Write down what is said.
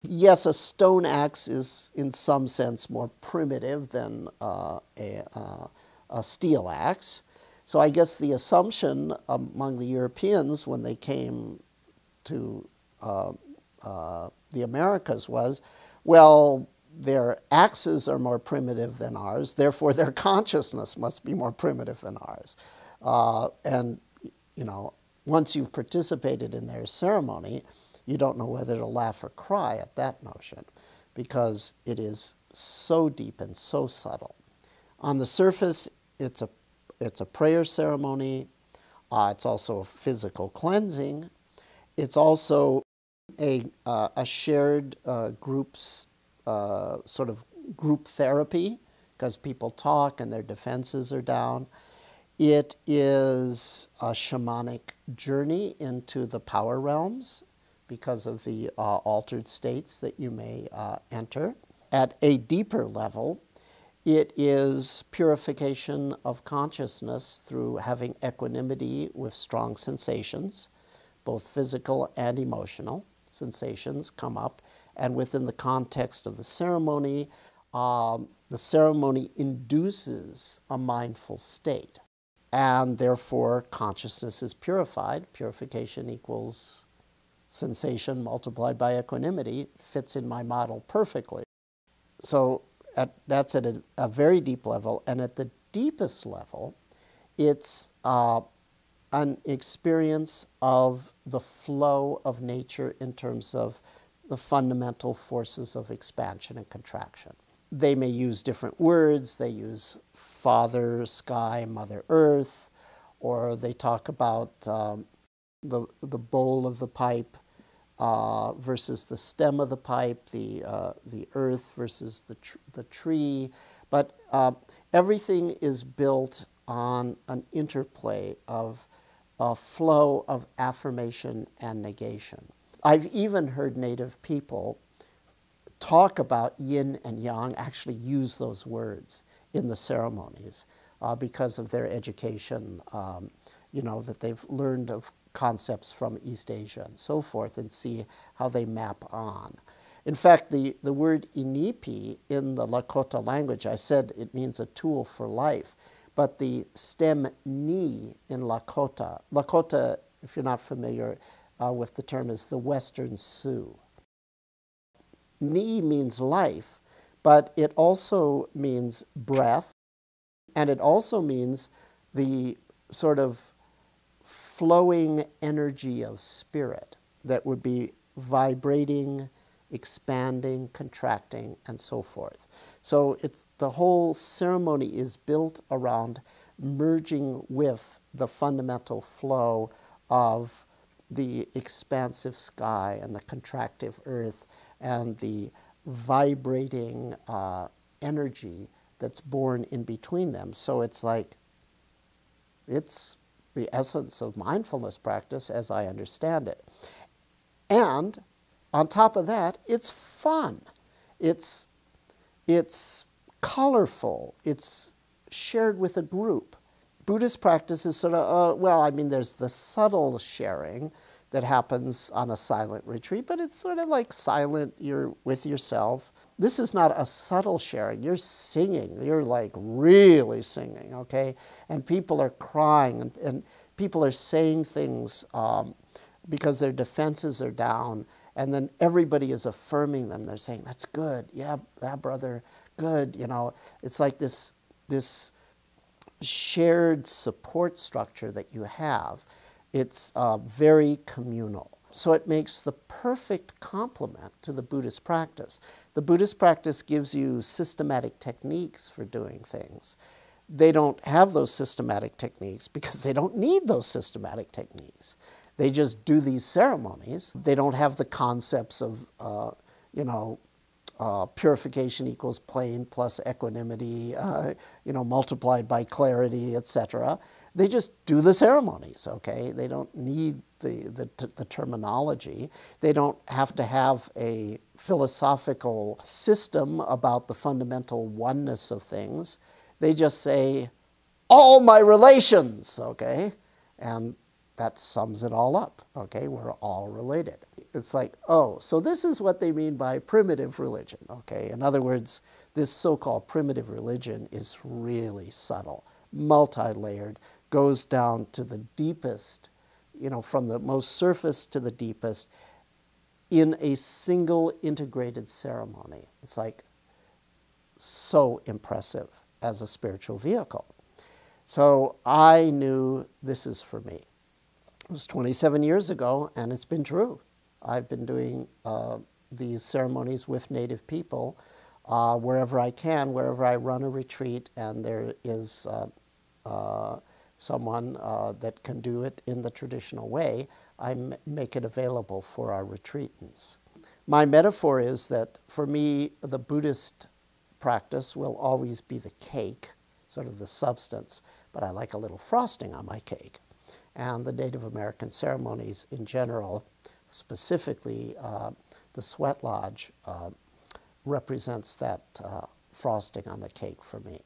Yes, a stone axe is in some sense more primitive than a steel axe. So I guess the assumption among the Europeans when they came to the Americas was, well, their axes are more primitive than ours, therefore their consciousness must be more primitive than ours. And, you know, once you've participated in their ceremony, you don't know whether to laugh or cry at that notion because it is so deep and so subtle. On the surface, it's a prayer ceremony. It's also a physical cleansing. It's also a shared groups, sort of group therapy, because people talk and their defenses are down. It is a shamanic journey into the power realms because of the altered states that you may enter. At a deeper level, it is purification of consciousness through having equanimity with strong sensations, both physical and emotional sensations come up. And within the context of the ceremony induces a mindful state. And therefore, consciousness is purified. Purification equals sensation multiplied by equanimity, fits in my model perfectly. So that's at a very deep level. And at the deepest level, it's an experience of the flow of nature in terms of the fundamental forces of expansion and contraction. They may use different words. They use Father Sky, Mother Earth, or they talk about the bowl of the pipe versus the stem of the pipe, the earth versus the tree. But everything is built on an interplay of a flow of affirmation and negation. I've even heard native people talk about yin and yang, actually use those words in the ceremonies because of their education, you know, that they've learned of concepts from East Asia and so forth, and see how they map on. In fact, the word inipi in the Lakota language, I said it means a tool for life, but the stem ni in Lakota, Lakota, if you're not familiar with the term, is the Western Sioux. Ni means life, but it also means breath, and it also means the sort of flowing energy of spirit that would be vibrating, expanding, contracting, and so forth. So the whole ceremony is built around merging with the fundamental flow of the expansive sky and the contractive earth and the vibrating energy that's born in between them. So it's like, it's the essence of mindfulness practice as I understand it. And on top of that, it's fun. It's colorful. It's shared with a group. Buddhist practice is sort of, well, I mean, there's the subtle sharing that happens on a silent retreat, but it's sort of like silent, you're with yourself. This is not a subtle sharing. You're singing. You're like really singing, okay? And people are crying, and people are saying things because their defenses are down, and then everybody is affirming them. They're saying, that's good. Yeah, brother, good. You know, it's like this shared support structure that you have. It's very communal. So it makes the perfect complement to the Buddhist practice. The Buddhist practice gives you systematic techniques for doing things. They don't have those systematic techniques because they don't need those systematic techniques. They just do these ceremonies. They don't have the concepts of, you know, purification equals plane plus equanimity, you know, multiplied by clarity, etc. They just do the ceremonies, okay? They don't need the terminology. They don't have to have a philosophical system about the fundamental oneness of things. They just say, all my relations, okay? And that sums it all up, okay? We're all related. it's like, oh, so this is what they mean by primitive religion, okay? In other words, this so-called primitive religion is really subtle, multi-layered, goes down to the deepest, you know, from the most surface to the deepest in a single integrated ceremony. It's like so impressive as a spiritual vehicle. So I knew this is for me. It was 27 years ago, and it's been true. I've been doing these ceremonies with Native people wherever I can, wherever I run a retreat, and there is someone that can do it in the traditional way, I make it available for our retreatants. My metaphor is that for me, the Buddhist practice will always be the cake, sort of the substance, but I like a little frosting on my cake. And the Native American ceremonies in general, specifically the Sweat Lodge, represents that frosting on the cake for me.